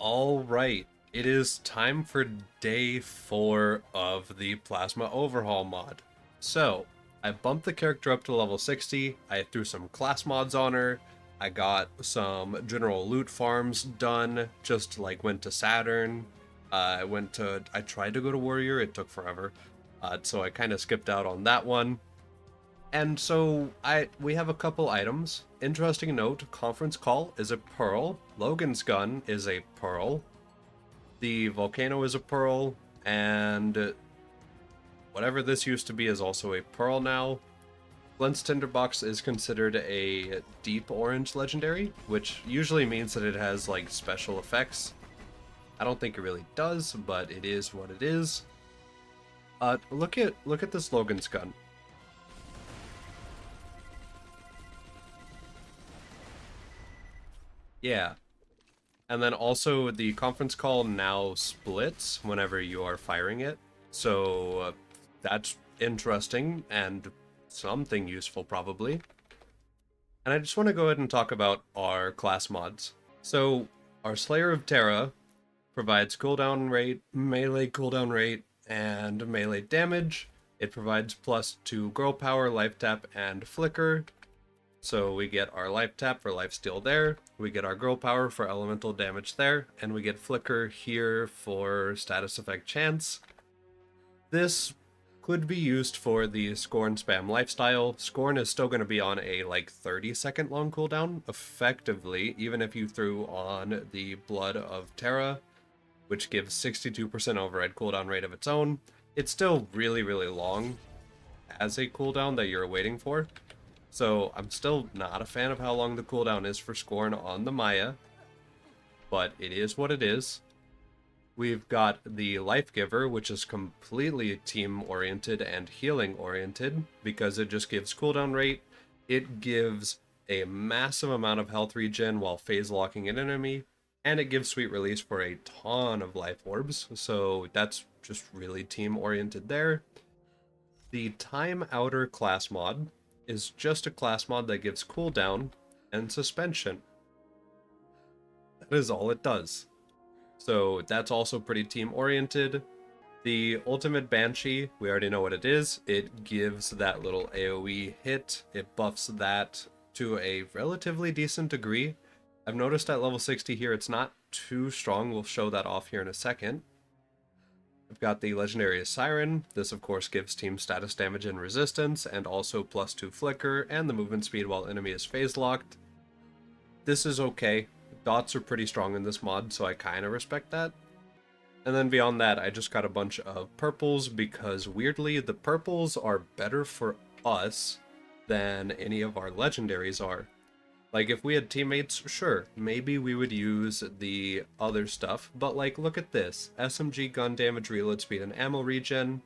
All right, it is time for day 4 of the Plasma Overhaul mod. So, I bumped the character up to level 60, I threw some class mods on her, I got some general loot farms done, just like went to Saturn, I tried to go to Warrior, it took forever, so I kind of skipped out on that one. And so we have a couple items. Interesting note, Conference Call is a pearl, Logan's gun is a pearl, the volcano is a pearl, and whatever this used to be is also a pearl now. Glenn's Tinderbox is considered a deep orange legendary, which usually means that it has like special effects. I don't think it really does, but it is what it is. Look at this Logan's gun. Yeah, and then also the conference call now splits whenever you are firing it. So that's interesting and something useful probably. And I just want to go ahead and talk about our class mods. So our Slayer of Terra provides cooldown rate, melee cooldown rate, and melee damage. It provides plus 2 girl power, life tap, and flicker. So we get our life tap for lifesteal there, we get our girl power for elemental damage there, and we get flicker here for status effect chance. This could be used for the Scorn spam lifestyle. Scorn is still going to be on a like 30-second long cooldown, effectively, even if you threw on the Blood of Terra, which gives 62% override cooldown rate of its own. It's still really, really long as a cooldown that you're waiting for. So I'm still not a fan of how long the cooldown is for Scorn on the Maya, but it is what it is. We've got the Life Giver, which is completely team-oriented and healing-oriented, because it just gives cooldown rate. It gives a massive amount of health regen while phase locking an enemy, and it gives Sweet Release for a ton of life orbs, so that's just really team-oriented there. The Time Outer class mod is just a class mod that gives cooldown and suspension. That is all it does. So that's also pretty team oriented. The Ultimate Banshee, we already know what it is. It gives that little AoE hit. It buffs that to a relatively decent degree. I've noticed at level 60 here it's not too strong. We'll show that off here in a second. I've got the Legendary Siren. This, of course, gives team status damage and resistance, and also plus 2 flicker, and the movement speed while enemy is phase locked. This is okay. Dots are pretty strong in this mod, so I kind of respect that. And then beyond that, I just got a bunch of purples, because weirdly, the purples are better for us than any of our legendaries are. Like, if we had teammates, sure, maybe we would use the other stuff, but like, look at this. SMG gun damage, reload speed, and ammo regen,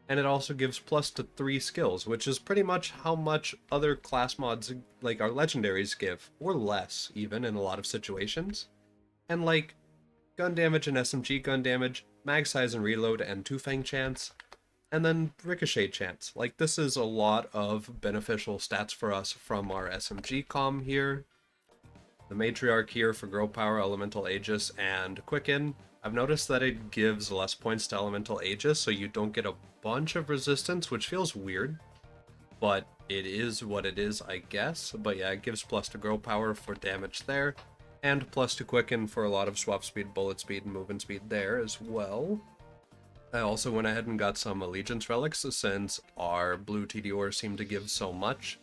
and it also gives plus to 3 skills, which is pretty much how much other class mods, like our legendaries, give, or less, even, in a lot of situations. And like, gun damage and SMG gun damage, mag size and reload, and 2-fang chance, and then ricochet chance. Like, this is a lot of beneficial stats for us from our SMG comm here. The Matriarch here for Girl Power, Elemental Aegis, and Quicken. I've noticed that it gives less points to Elemental Aegis, so you don't get a bunch of resistance, which feels weird. But it is what it is, I guess. But yeah, it gives plus to Girl Power for damage there, and plus to Quicken for a lot of swap speed, bullet speed, and movement speed there as well. I also went ahead and got some Allegiance Relics, since our blue TDOR seem to give so much.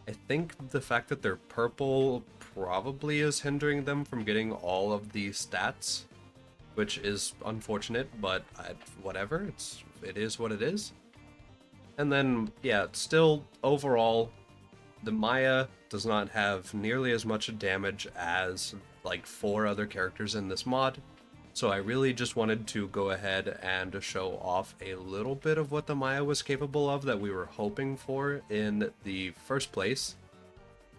I think the fact that they're purple probably is hindering them from getting all of the stats, which is unfortunate, but whatever, it is what it is. And then, yeah, still, overall, the Maya does not have nearly as much damage as like 4 other characters in this mod. So I really just wanted to go ahead and show off a little bit of what the Maya was capable of that we were hoping for in the first place.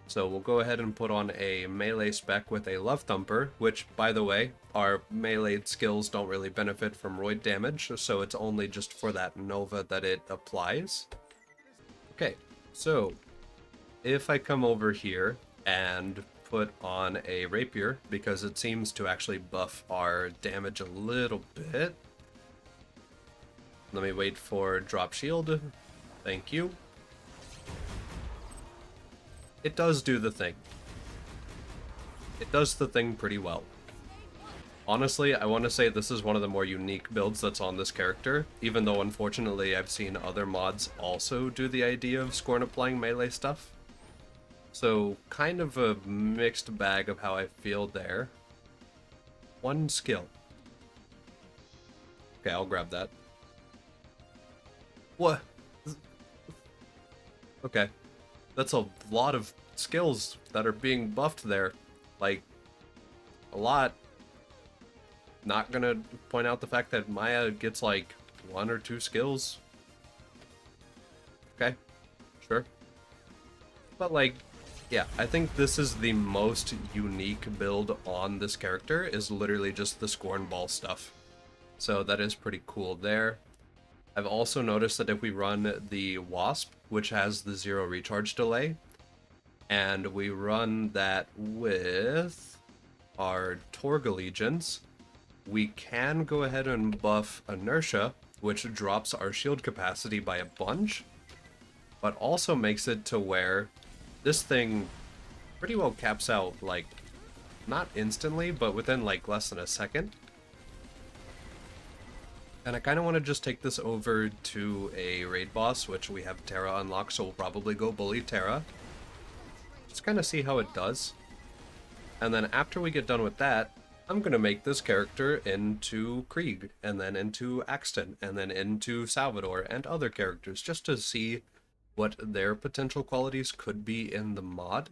So we'll go ahead and put on a melee spec with a Love Thumper, which, by the way, our melee skills don't really benefit from roid damage, so it's only just for that Nova that it applies. Okay, so if I come over here and put on a rapier because it seems to actually buff our damage a little bit. Let me wait for drop shield. Thank you. It does do the thing. It does the thing pretty well. Honestly, I want to say this is one of the more unique builds that's on this character, even though unfortunately I've seen other mods also do the idea of Scorn applying melee stuff. So, kind of a mixed bag of how I feel there. One skill. Okay, I'll grab that. What? Okay. That's a lot of skills that are being buffed there. Like, a lot. Not gonna point out the fact that Maya gets like 1 or 2 skills. Okay, sure. But like, yeah, I think this is the most unique build on this character, is literally just the Scorn Ball stuff. So that is pretty cool there. I've also noticed that if we run the Wasp, which has the 0 recharge delay, and we run that with our Torg Allegiance, we can go ahead and buff Inertia, which drops our shield capacity by a bunch, but also makes it to where this thing pretty well caps out, like, not instantly, but within, like, less than a second. And I kind of want to just take this over to a raid boss, which we have Terra unlocked, so we'll probably go bully Terra. Just kind of see how it does. And then after we get done with that, I'm going to make this character into Krieg, and then into Axton, and then into Salvador, and other characters, just to see what their potential qualities could be in the mod.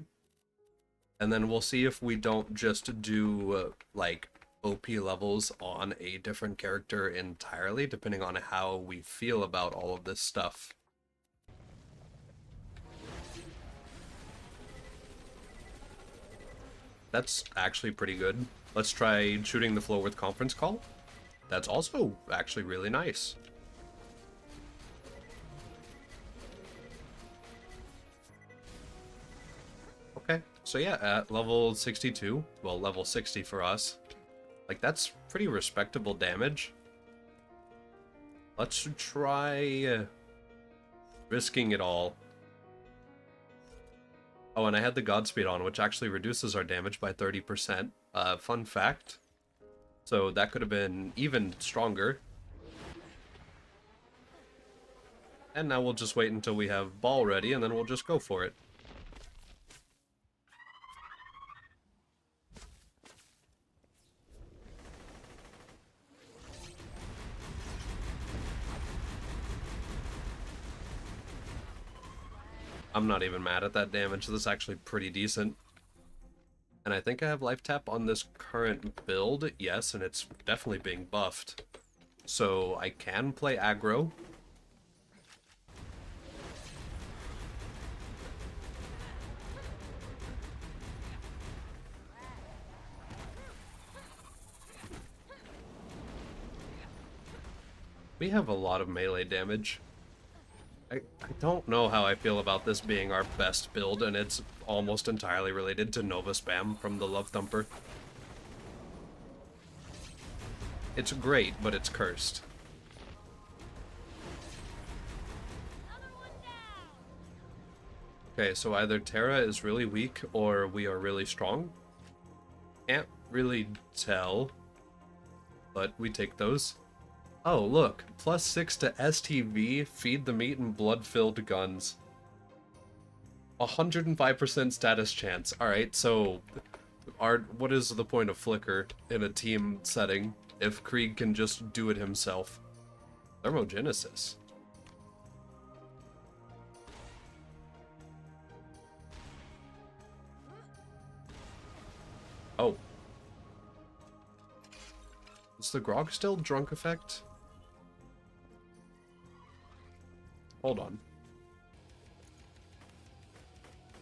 And then we'll see if we don't just do, like, OP levels on a different character entirely, depending on how we feel about all of this stuff. That's actually pretty good. Let's try shooting the floor with Conference Call. That's also actually really nice. Okay, so yeah, at level 62, well, level 60 for us, like, that's pretty respectable damage. Let's try risking it all. Oh, and I had the Godspeed on, which actually reduces our damage by 30%. Fun fact. So that could have been even stronger. And now we'll just wait until we have Ball ready, and then we'll just go for it. I'm not even mad at that damage. This is actually pretty decent. And I think I have life tap on this current build. Yes, and it's definitely being buffed. So I can play aggro. We have a lot of melee damage. I don't know how I feel about this being our best build, and it's almost entirely related to Nova Spam from the Love Thumper. It's great, but it's cursed. Okay, so either Terra is really weak or we are really strong. Can't really tell, but we take those. Oh, look, +6 to STV, feed the meat, and blood-filled guns. 105% status chance. Alright, so what is the point of Flicker in a team setting if Krieg can just do it himself? Thermogenesis. Oh. Is the grog still drunk effect? Hold on.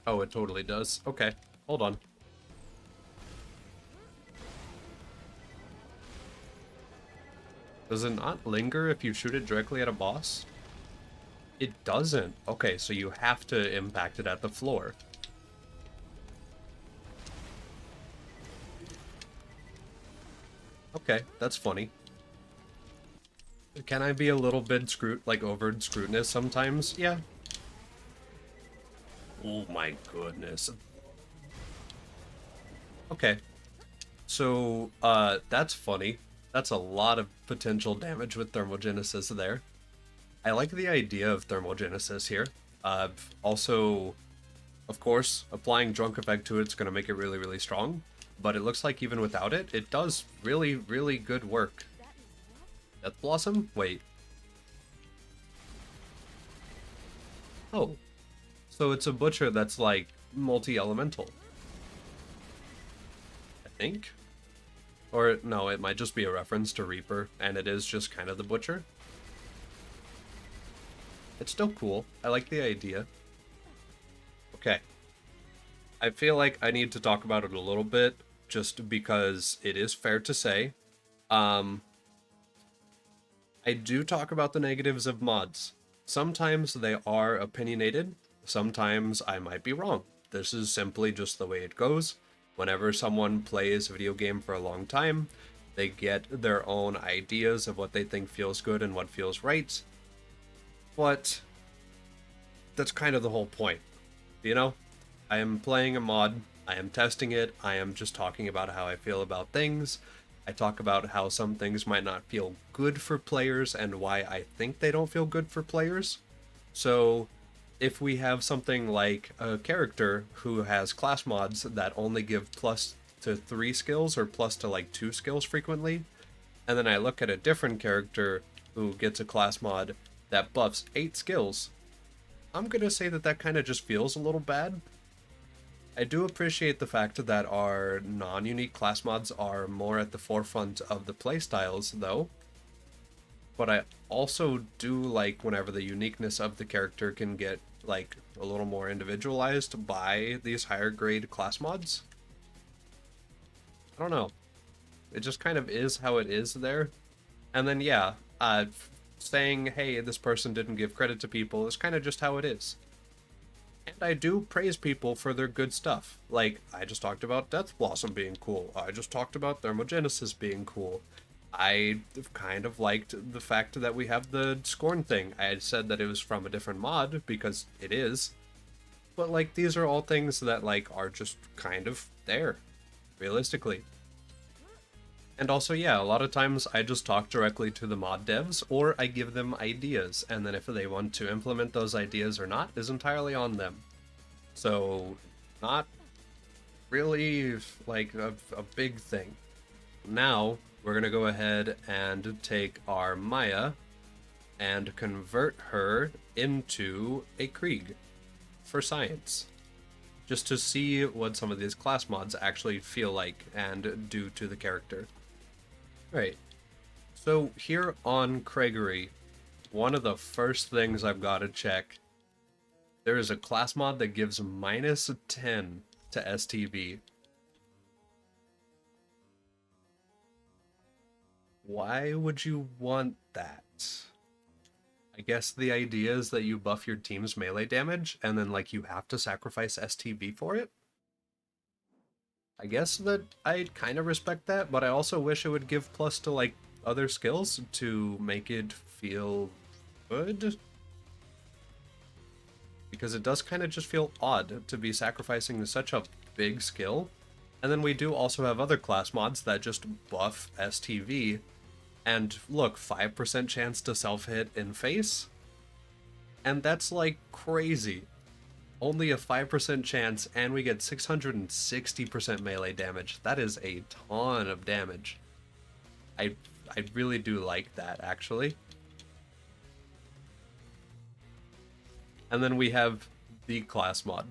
Oh, it totally does. Okay, hold on. Does it not linger if you shoot it directly at a boss? It doesn't. Okay, so you have to impact it at the floor. Okay, that's funny. Can I be a little bit over scrutinous sometimes? Yeah. Oh my goodness. Okay. So, that's funny. That's a lot of potential damage with thermogenesis there. I like the idea of thermogenesis here. Also, of course, applying drunk effect to it's going to make it really, really strong. But it looks like even without it, it does really, really good work. Death Blossom? Wait. Oh. So it's a butcher that's like multi-elemental. I think. Or no, it might just be a reference to Reaper, and it is just kind of the butcher. It's still cool. I like the idea. Okay. I feel like I need to talk about it a little bit, just because it is fair to say. Um, I do talk about the negatives of mods. Sometimes they are opinionated, sometimes I might be wrong. This is simply just the way it goes. Whenever someone plays a video game for a long time, they get their own ideas of what they think feels good and what feels right. But that's kind of the whole point, you know? I am playing a mod, I am testing it, I am just talking about how I feel about things. I talk about how some things might not feel good for players and why I think they don't feel good for players. So, if we have something like a character who has class mods that only give plus to 3 skills or plus to like 2 skills frequently, and then I look at a different character who gets a class mod that buffs 8 skills, I'm gonna say that that kind of just feels a little bad. I do appreciate the fact that our non-unique class mods are more at the forefront of the playstyles, though. But I also do like whenever the uniqueness of the character can get, like, a little more individualized by these higher grade class mods. I don't know. It just kind of is how it is there. And then, yeah, saying, hey, this person didn't give credit to people is kind of just how it is. And I do praise people for their good stuff. Like, I just talked about Death Blossom being cool. I just talked about Thermogenesis being cool. I kind of liked the fact that we have the Scorn thing. I had said that it was from a different mod, because it is. But, like, these are all things that, like, are just kind of there, realistically. And also, yeah, a lot of times I just talk directly to the mod devs, or I give them ideas, and then if they want to implement those ideas or not is entirely on them. So, not really like a big thing. Now, we're going to go ahead and take our Maya and convert her into a Krieg for science. Just to see what some of these class mods actually feel like and do to the character. Right. So here on Craigery, one of the first things I've got to check, there is a class mod that gives minus 10 to STB. Why would you want that? I guess the idea is that you buff your team's melee damage, and then, like, you have to sacrifice STB for it? I guess that I kind of respect that, but I also wish it would give plus to, like, other skills to make it feel good. Because it does kind of just feel odd to be sacrificing such a big skill. And then we do also have other class mods that just buff STV. And look, 5% chance to self-hit in face? And that's like crazy. Only a 5% chance, and we get 660% melee damage. That is a ton of damage. I I really do like that, actually. And then we have the class mod,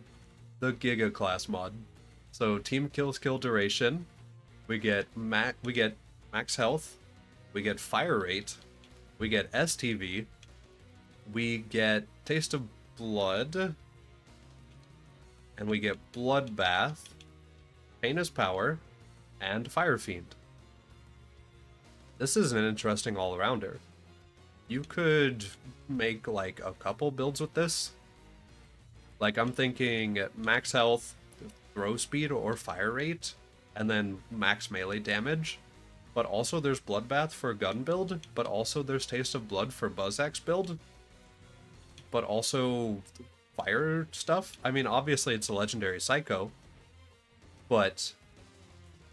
the Giga class mod. So team kills kill duration, we get max health, we get fire rate, we get STV, we get taste of blood, and we get bloodbath, pain is power, and fire fiend. This is an interesting all-rounder. You could make like a couple builds with this. Like, I'm thinking max health, throw speed, or fire rate, and then max melee damage. but also there's Bloodbath for gun build, but also there's Taste of Blood for Buzz Axe build, but also fire stuff. I mean, obviously it's a legendary Psycho, but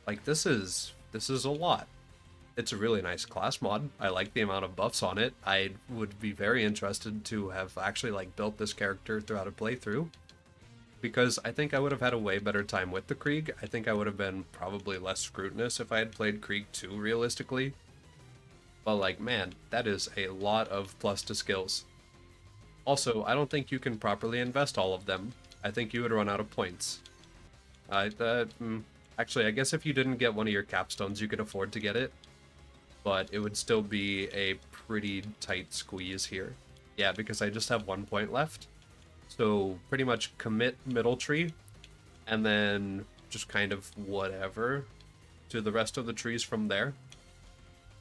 like this is a lot. It's a really nice class mod. I like the amount of buffs on it. I would be very interested to have actually like built this character throughout a playthrough, because I think I would have had a way better time with the Krieg. I think I would have been probably less scrutinous if I had played Krieg 2 realistically. But like, man, that is a lot of plus to skills. Also, I don't think you can properly invest all of them. I think you would run out of points. Actually, I guess if you didn't get one of your capstones, you could afford to get it. But it would still be a pretty tight squeeze here. Yeah, because I just have 1 point left. So pretty much commit middle tree, and then just kind of whatever to the rest of the trees from there.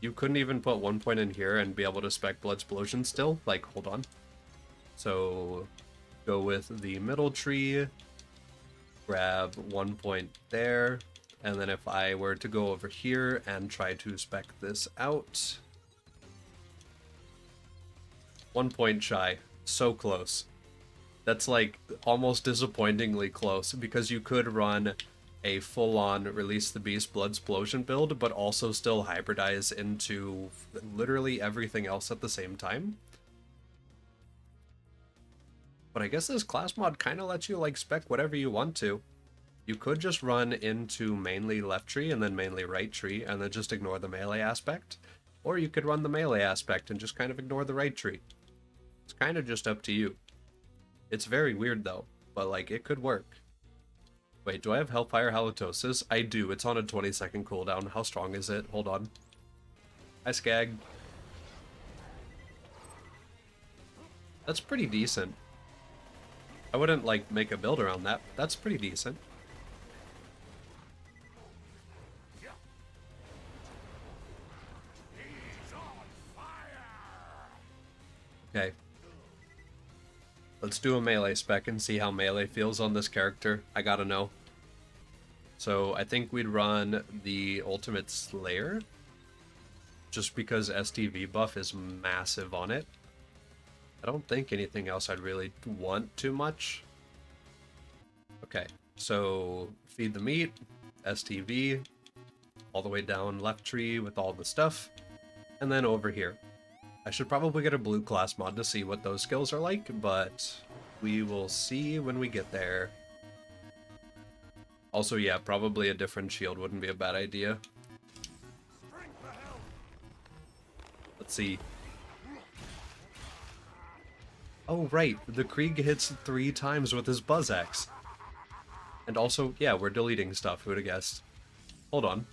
You couldn't even put 1 point in here and be able to spec Bloodsplosion still. Like, hold on. So go with the middle tree, grab 1 point there, and then if I were to go over here and try to spec this out, 1 point shy. So close. That's like almost disappointingly close, because you could run a full-on Release the Beast Bloodsplosion build, but also still hybridize into literally everything else at the same time. But I guess this class mod kind of lets you like spec whatever you want to. You could just run into mainly left tree and then mainly right tree and then just ignore the melee aspect. Or you could run the melee aspect and just kind of ignore the right tree. It's kind of just up to you. It's very weird though, but like it could work. Wait, do I have Hellfire Halitosis? I do. It's on a 20-second cooldown. How strong is it? Hold on. Hi, Skag. That's pretty decent. I wouldn't like make a build around that. That's pretty decent. Okay. Let's do a melee spec and see how melee feels on this character. I gotta know. So I think we'd run the Ultimate Slayer, just because STV buff is massive on it. I don't think anything else I'd really want too much. Okay, so feed the meat, STV, all the way down left tree with all the stuff, and then over here. I should probably get a blue class mod to see what those skills are like, but we will see when we get there. Also, yeah, probably a different shield wouldn't be a bad idea. Let's see. Oh, right, the Krieg hits 3 times with his Buzz Axe. And also, yeah, we're deleting stuff, who'd have guessed? Hold on.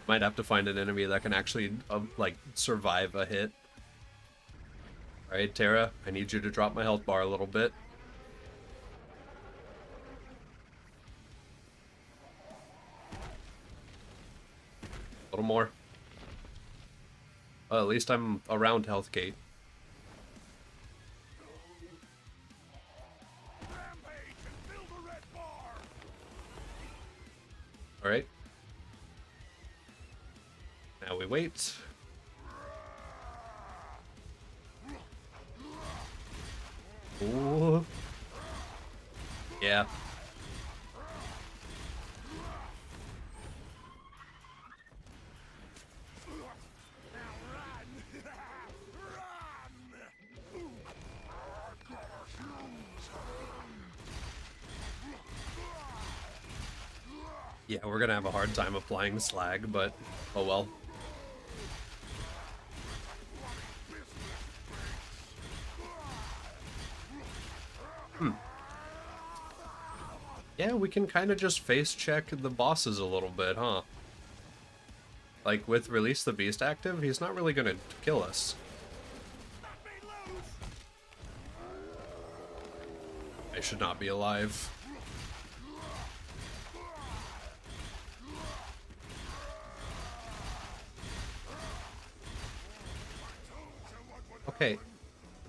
Might have to find an enemy that can actually, like, survive a hit. Alright, Terra, I need you to drop my health bar a little bit. A little more. Well, at least I'm around health gate. Alright. Now we wait. Ooh. Yeah. Yeah, we're gonna have a hard time applying slag, but oh well. Yeah, we can kind of just face check the bosses a little bit, huh? Like, with Release the Beast active, he's not really gonna kill us. I should not be alive. Okay,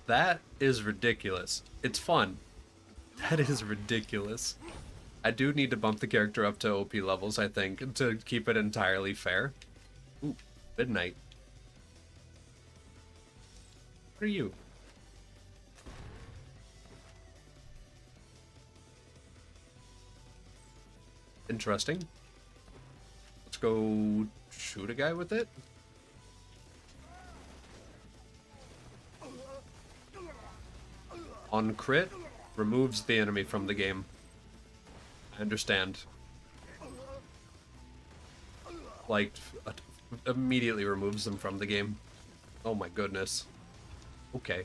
that is ridiculous. It's fun. That is ridiculous. I do need to bump the character up to OP levels, I think, to keep it entirely fair. Ooh, midnight. What are you? Interesting. Let's go shoot a guy with it. On crit, removes the enemy from the game. I understand. Like, immediately removes them from the game. Oh my goodness. Okay.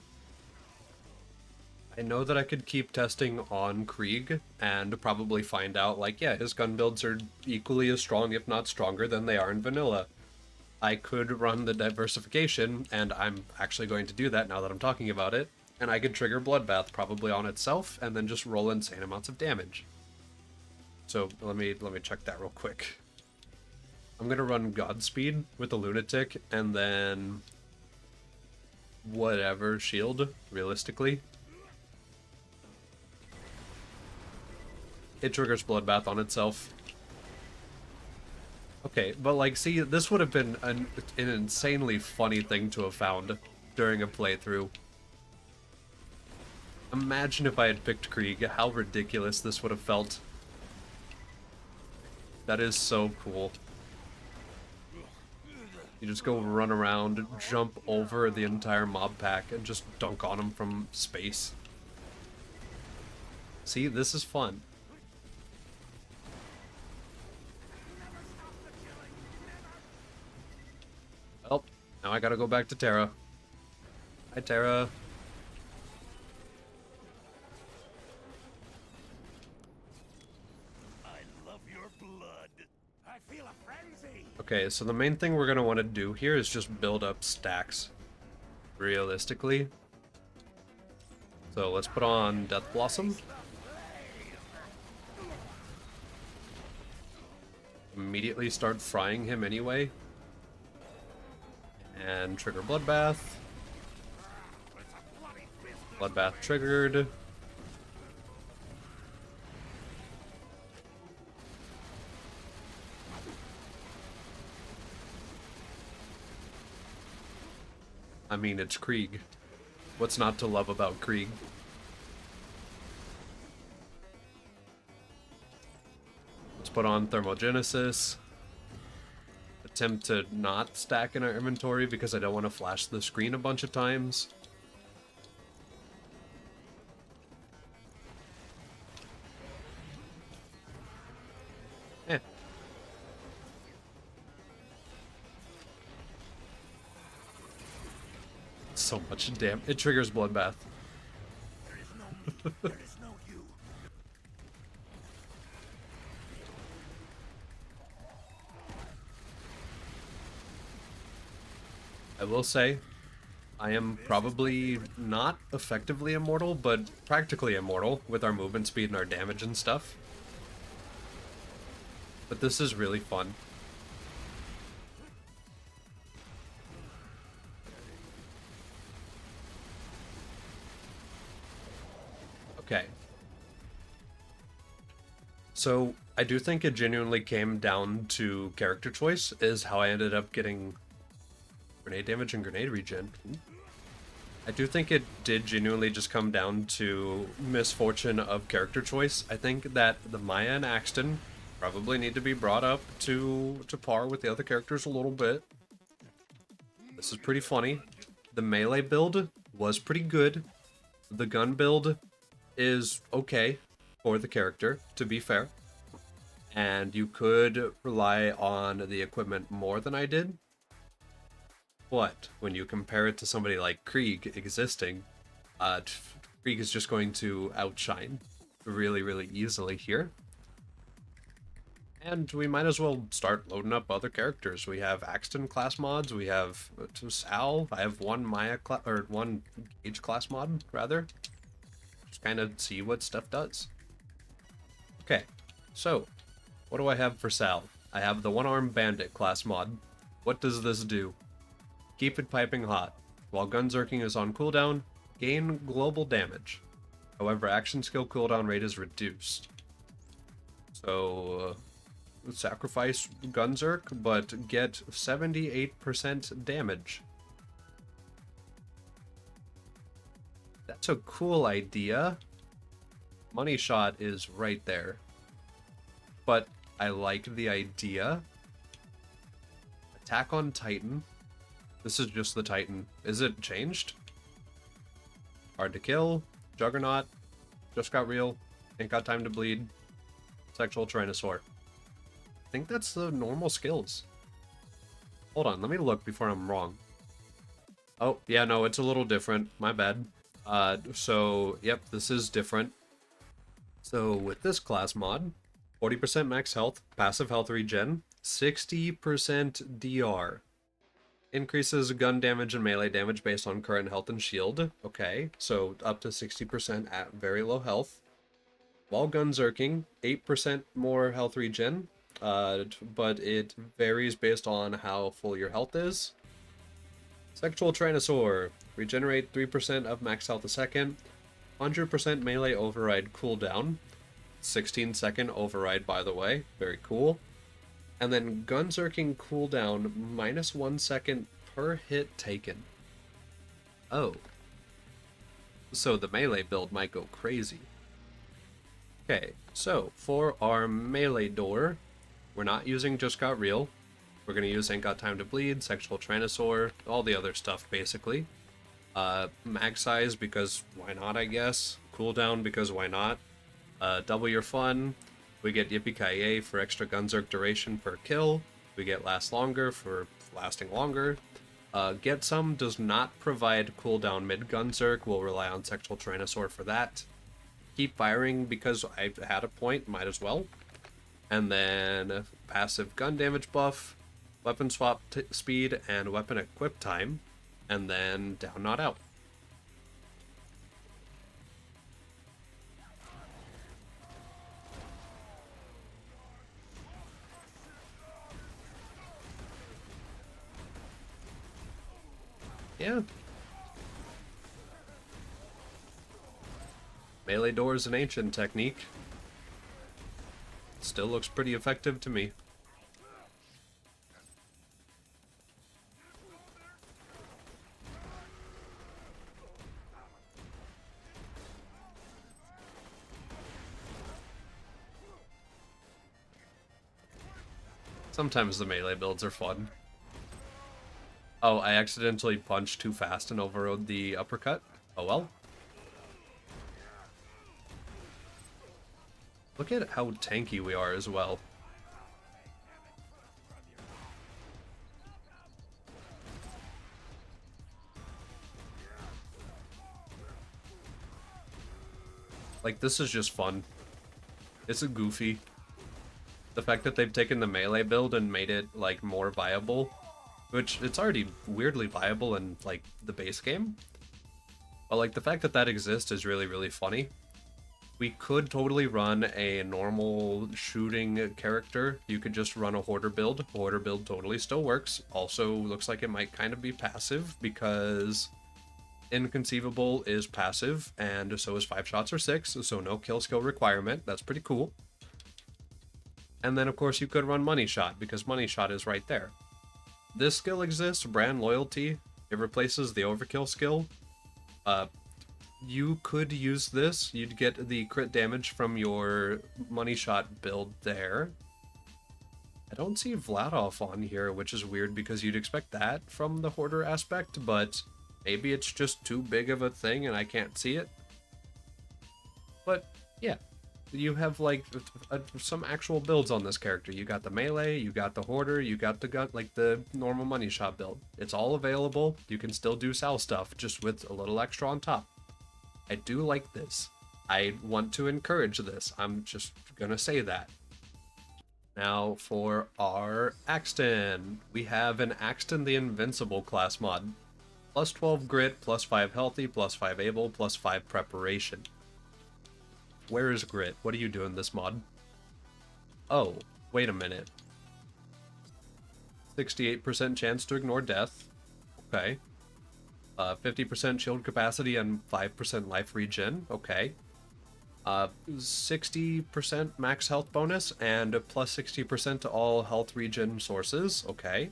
I know that I could keep testing on Krieg and probably find out, like, yeah, his gun builds are equally as strong, if not stronger, than they are in vanilla. I could run the diversification, and I'm actually going to do that now that I'm talking about it, and I could trigger Bloodbath probably on itself, and then just roll insane amounts of damage. So let me check that real quick. I'm gonna run Godspeed with the Lunatic, and then whatever shield, realistically. It triggers Bloodbath on itself. Okay, but like, see, this would have been an insanely funny thing to have found during a playthrough. Imagine if I had picked Krieg, how ridiculous this would have felt. That is so cool. You just go run around, jump over the entire mob pack, and just dunk on them from space. See, this is fun. Oh, now I gotta go back to Terra. Hi, Terra. I love your blood. I feel a frenzy. Okay, so the main thing we're gonna want to do here is just build up stacks, realistically. So let's put on Death Blossom. Immediately start frying him anyway. And trigger Bloodbath. Bloodbath triggered. I mean, it's Krieg. What's not to love about Krieg? Let's put on Thermogenesis. Attempt to not stack in our inventory because I don't want to flash the screen a bunch of times. Eh. So much damn. It triggers Bloodbath. There is no me. There is no you. I will say, I am probably not effectively immortal, but practically immortal with our movement speed and our damage and stuff. But this is really fun. Okay. So, I do think it genuinely came down to character choice, is how I ended up getting grenade damage and grenade regen. I do think it did genuinely just come down to misfortune of character choice. I think that the Maya and Axton probably need to be brought up to par with the other characters a little bit. This is pretty funny. The melee build was pretty good. The gun build is okay for the character, to be fair. And you could rely on the equipment more than I did. But when you compare it to somebody like Krieg existing, Krieg is just going to outshine really, really easily here. And we might as well start loading up other characters. We have Axton class mods. We have Sal. I have one one Gage class mod rather. Just kind of see what stuff does. Okay, so what do I have for Sal? I have the one-armed bandit class mod. What does this do? Keep it piping hot. While Gunzerking is on cooldown, gain global damage. However, action skill cooldown rate is reduced. So, sacrifice Gunzerk, but get 78% damage. That's a cool idea. Money Shot is right there. But I like the idea. Attack on Titan. This is just the Titan. Is it changed? Hard to kill. Juggernaut. Just got real. Ain't got time to bleed. Sexual Tyrannosaur. I think that's the normal skills. Hold on, let me look before I'm wrong. Oh, yeah, no, it's a little different. My bad. So, yep, this is different. So, with this class mod, 40% max health, passive health regen, 60% DR. Increases gun damage and melee damage based on current health and shield. Okay, so up to 60% at very low health. While gunzerking, 8% more health regen, but it varies based on how full your health is. Sexual Tyrannosaur, regenerate 3% of max health a second, 100% melee override cooldown, 16-second override by the way, very cool. And then gunzerking cooldown minus 1 second per hit taken. Oh. So the melee build might go crazy. Okay, so for our melee door, we're not using Just Got Real. We're going to use Ain't Got Time to Bleed, Sexual Tyrannosaur, all the other stuff basically. Mag size because why not, I guess. Cooldown because why not. Double your fun. We get Yippee-Ki-Yay for extra Gunzerk duration per kill. We get Last Longer for lasting longer. Get Some does not provide cooldown mid-Gunzerk. We'll rely on Sexual Tyrannosaur for that. Keep firing because I had a point, might as well. And then passive gun damage buff, weapon swap speed, and weapon equip time. And then down, not out. Yeah. Melee door is an ancient technique. Still looks pretty effective to me. Sometimes the melee builds are fun. Oh, I accidentally punched too fast and overrode the uppercut. Oh well. Look at how tanky we are as well. Like, this is just fun. It's a goofy. The fact that they've taken the melee build and made it, like, more viable. Which, it's already weirdly viable in, like, the base game. But, like, the fact that that exists is really, really funny. We could totally run a normal shooting character. You could just run a hoarder build. Hoarder build totally still works. Also, looks like it might kind of be passive because Inconceivable is passive, and so is 5 shots or 6, so no kill skill requirement. That's pretty cool. And then, of course, you could run Money Shot because Money Shot is right there. This skill exists, Brand Loyalty. It replaces the Overkill skill. You could use this. You'd get the crit damage from your Money Shot build there. I don't see Vladov on here, which is weird because you'd expect that from the Hoarder aspect, but maybe it's just too big of a thing and I can't see it. But yeah, you have like some actual builds on this character. You got the melee, you got the Hoarder, you got the gun, like the normal Money Shot build. It's all available. You can still do Sal stuff, just with a little extra on top. I do like this. I want to encourage this. I'm just gonna say that. Now for our Axton. We have an Axton the Invincible class mod. Plus 12 grit, plus 5 healthy, plus 5 able, plus 5 preparation. Where is grit? What are you doing this mod? Oh, wait a minute. 68% chance to ignore death. Okay. 50% shield capacity and 5% life regen. Okay. 60% max health bonus and plus 60% to all health regen sources. Okay.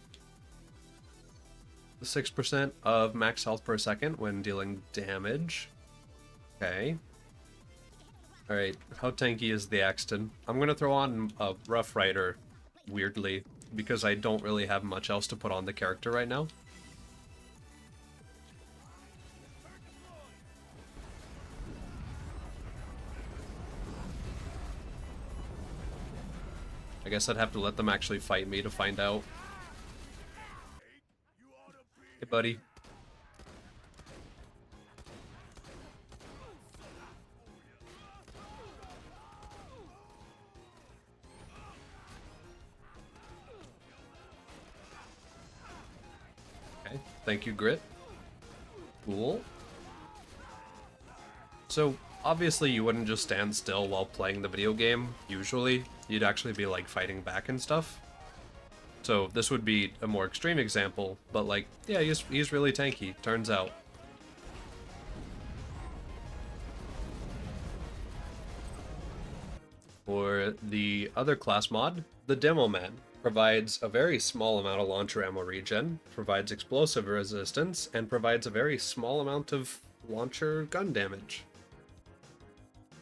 6% of max health per second when dealing damage. Okay. Alright, how tanky is the Axton? I'm gonna throw on a Rough Rider, weirdly, because I don't really have much else to put on the character right now. I guess I'd have to let them actually fight me to find out. Hey, buddy. Okay, thank you, Grit. Cool. So, obviously you wouldn't just stand still while playing the video game, usually. You'd actually be, like, fighting back and stuff. So, this would be a more extreme example, but, like, yeah, he's really tanky, turns out. For the other class mod, the Demo Man provides a very small amount of launcher ammo regen, provides explosive resistance, and provides a very small amount of launcher gun damage.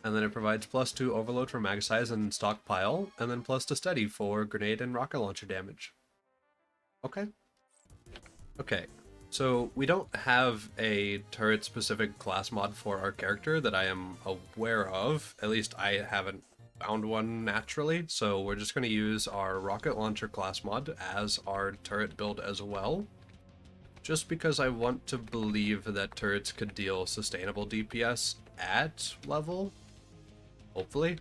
And then it provides +2 overload for mag size and stockpile, and then +2 steady for grenade and rocket launcher damage. Okay. Okay, so we don't have a turret-specific class mod for our character that I am aware of. At least I haven't found one naturally, so we're just going to use our rocket launcher class mod as our turret build as well. Just because I want to believe that turrets could deal sustainable DPS at level. Hopefully.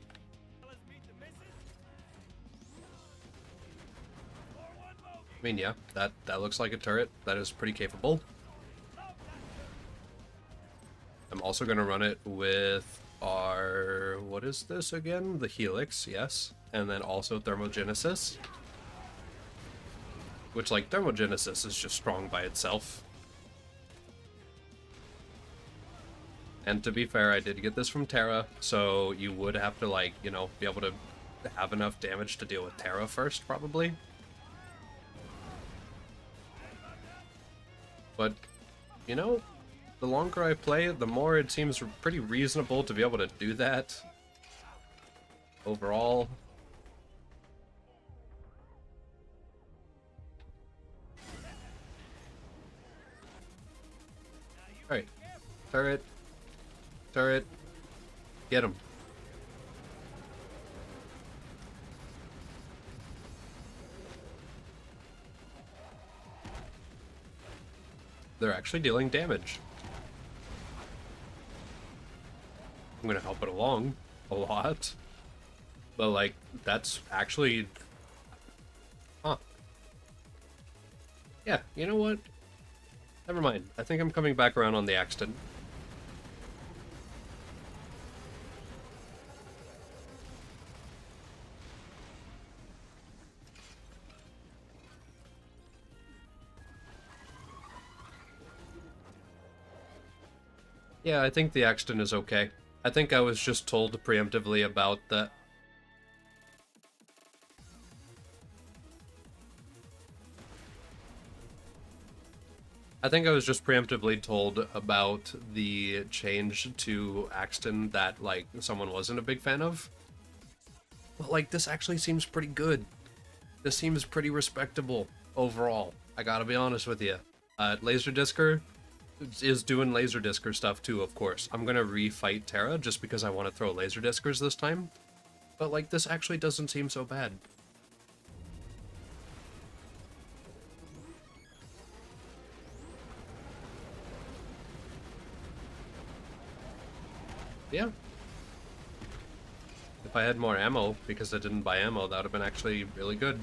I mean, yeah, that looks like a turret. That is pretty capable. I'm also going to run it with our... what is this again? The Helix, yes. And then also Thermogenesis. Which, like, Thermogenesis is just strong by itself. And to be fair, I did get this from Terra, so you would have to, like, you know, be able to have enough damage to deal with Terra first, probably. But, you know, the longer I play it, the more it seems pretty reasonable to be able to do that. Overall. Alright. Turret. Turret. Get him. They're actually dealing damage. I'm gonna help it along a lot. But, like, that's actually... Huh. Yeah, you know what? Never mind. I think I'm coming back around on the Axton. Yeah, I think the Axton is okay. I think I was just told preemptively about that. I think I was just preemptively told about the change to Axton that, like, someone wasn't a big fan of. But, like, this actually seems pretty good. This seems pretty respectable overall. I gotta be honest with you. Laserdiscer is doing Laserdiscer stuff too, of course. I'm gonna refight Terra just because I want to throw Laserdiscers this time. But, like, this actually doesn't seem so bad. Yeah. If I had more ammo, because I didn't buy ammo, that would have been actually really good.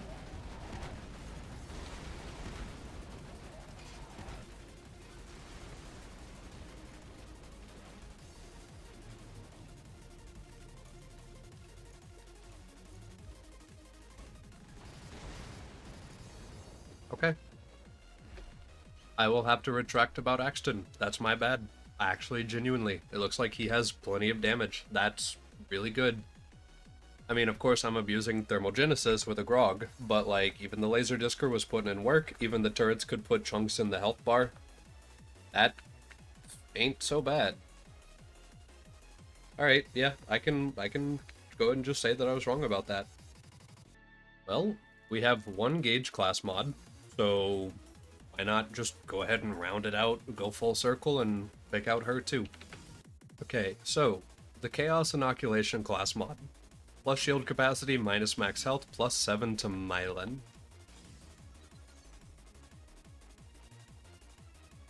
Okay. I will have to retract about Axton. That's my bad. Actually, genuinely. It looks like he has plenty of damage. That's really good. I mean, of course, I'm abusing thermogenesis with a grog, but like, even the laser discer was putting in work, even the turrets could put chunks in the health bar. That ain't so bad. Alright, yeah, I can go ahead and just say that I was wrong about that. Well, we have one gauge class mod, so why not just go ahead and round it out, go full circle, and pick out her too. Okay, so the Chaos Inoculation class mod. Plus shield capacity, minus max health, plus 7 to Myelin.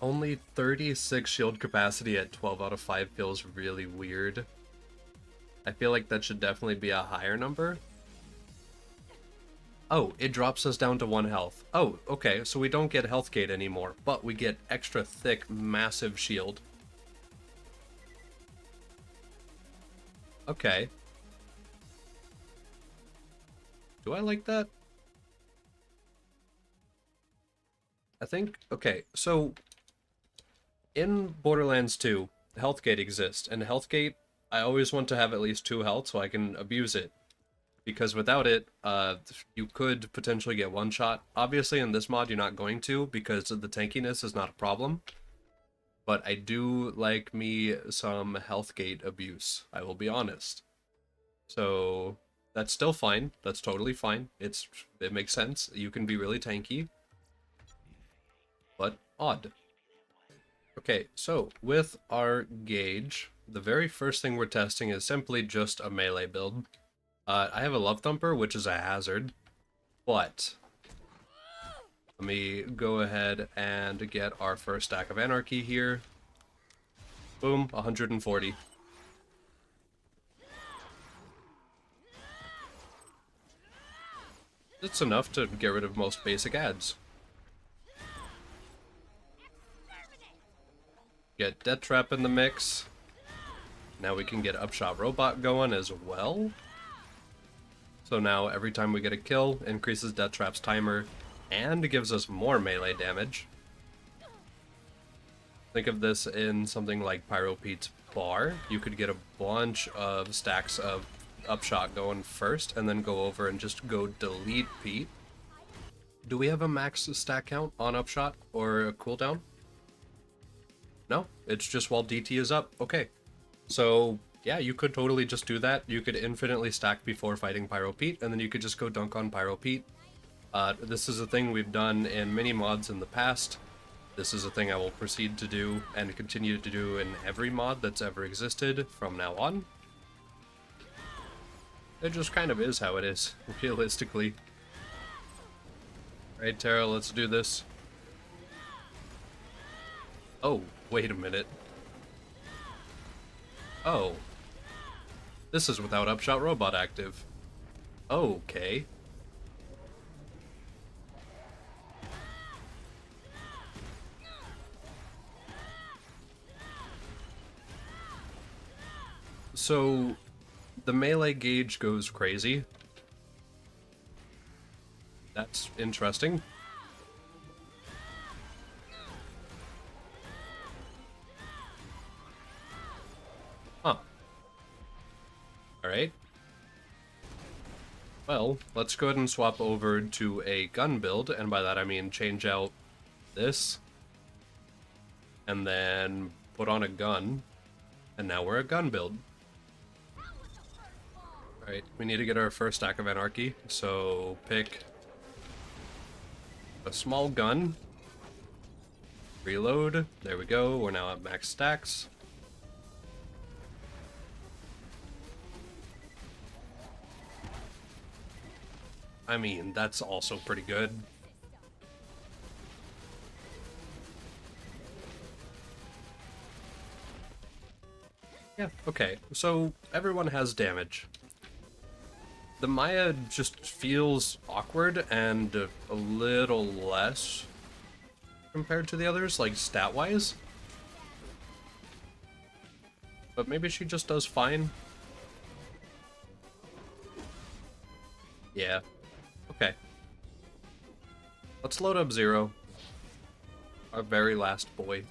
Only 36 shield capacity at 12 out of 5 feels really weird. I feel like that should definitely be a higher number. Oh, it drops us down to 1 health. Oh, okay, so we don't get health gate anymore, but we get extra thick, massive shield. Okay. Do I like that? I think, okay, so in Borderlands 2, Healthgate exists, and Healthgate, I always want to have at least 2 health so I can abuse it. Because without it, you could potentially get one shot. Obviously, in this mod, you're not going to, because the tankiness is not a problem. But I do like me some Healthgate abuse, I will be honest. So, that's still fine. That's totally fine. It makes sense. You can be really tanky, but odd. Okay, so with our gauge, the very first thing we're testing is simply just a melee build. I have a Love Thumper, which is a hazard, but let me go ahead and get our first stack of Anarchy here. Boom, 140. It's enough to get rid of most basic ads. Get Death Trap in the mix. Now we can get Upshot Robot going as well. So now every time we get a kill, increases Death Trap's timer and gives us more melee damage. Think of this in something like Pyro Pete's bar. You could get a bunch of stacks of Upshot going first, and then go over and just go delete Pete. Do we have a max stack count on Upshot or a cooldown? No, it's just while DT is up. Okay. So, yeah, you could totally just do that. You could infinitely stack before fighting Pyro Pete, and then you could just go dunk on Pyro Pete. This is a thing we've done in many mods in the past. This is a thing I will proceed to do and continue to do in every mod that's ever existed from now on. It just kind of is how it is, realistically. Alright, Tara, let's do this. Oh, wait a minute. Oh. This is without Upshot Robot active. Okay. So, the melee gauge goes crazy. That's interesting. Huh. Alright. Well, let's go ahead and swap over to a gun build, and by that I mean change out this, and then put on a gun, and now we're a gun build. Alright, we need to get our first stack of Anarchy, so pick a small gun, reload, there we go, we're now at max stacks. I mean, that's also pretty good. Yeah, okay, so everyone has damage. The Maya just feels awkward and a little less compared to the others, like stat-wise. But maybe she just does fine. Yeah. Okay. Let's load up Zero. Our very last boy.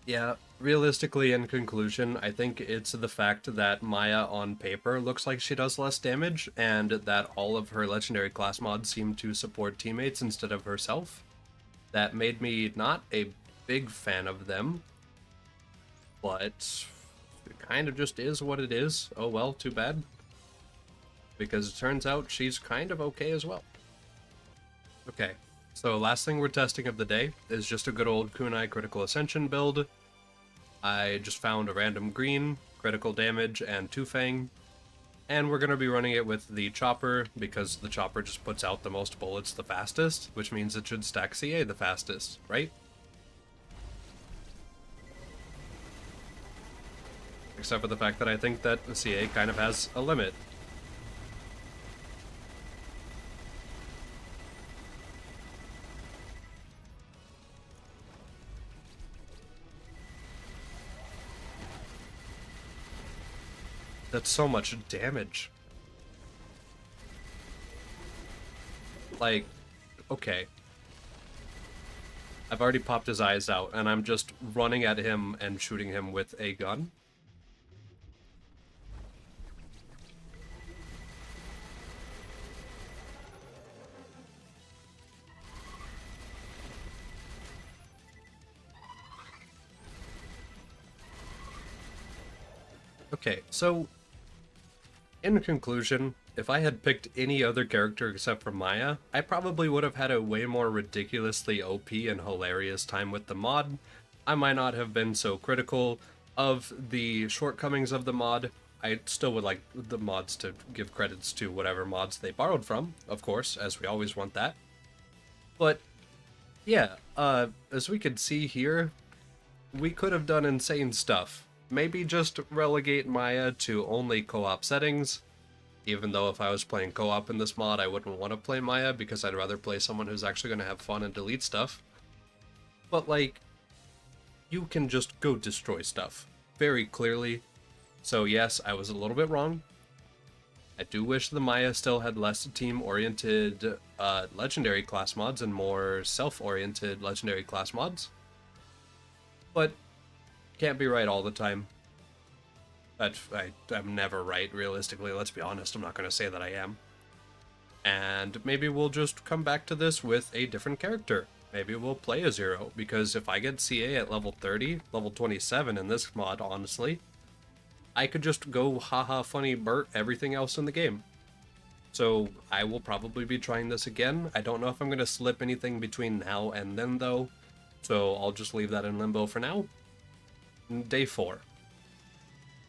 Yeah, realistically, in conclusion, I think it's the fact that Maya on paper looks like she does less damage, and that all of her legendary class mods seem to support teammates instead of herself. That made me not a big fan of them, but it kind of just is what it is. Oh well, too bad. Because it turns out she's kind of okay as well. Okay, so last thing we're testing of the day is just a good old kunai critical ascension build. I just found a random green, critical damage, and two-fang. And we're going to be running it with the chopper, because the chopper just puts out the most bullets the fastest, which means it should stack CA the fastest, right? Except for the fact that I think that the CA kind of has a limit. That's so much damage. Like, okay. I've already popped his eyes out, and I'm just running at him and shooting him with a gun. Okay, so in conclusion, if I had picked any other character except for Maya, I probably would have had a way more ridiculously OP and hilarious time with the mod. I might not have been so critical of the shortcomings of the mod. I still would like the mods to give credits to whatever mods they borrowed from, of course, as we always want that. But yeah, as we could see here, we could have done insane stuff. Maybe just relegate Maya to only co-op settings, even though if I was playing co-op in this mod, I wouldn't want to play Maya because I'd rather play someone who's actually going to have fun and delete stuff. But, like, you can just go destroy stuff very clearly. So yes, I was a little bit wrong. I do wish the Maya still had less team-oriented legendary class mods and more self-oriented legendary class mods. But can't be right all the time. I'm never right, realistically, let's be honest. I'm not going to say that I am. And maybe we'll just come back to this with a different character. Maybe we'll play a Zero, because if I get CA at level 30, level 27 in this mod, honestly, I could just go haha funny Bert everything else in the game. So I will probably be trying this again. I don't know if I'm going to slip anything between now and then, though, so I'll just leave that in limbo for now. Day 4.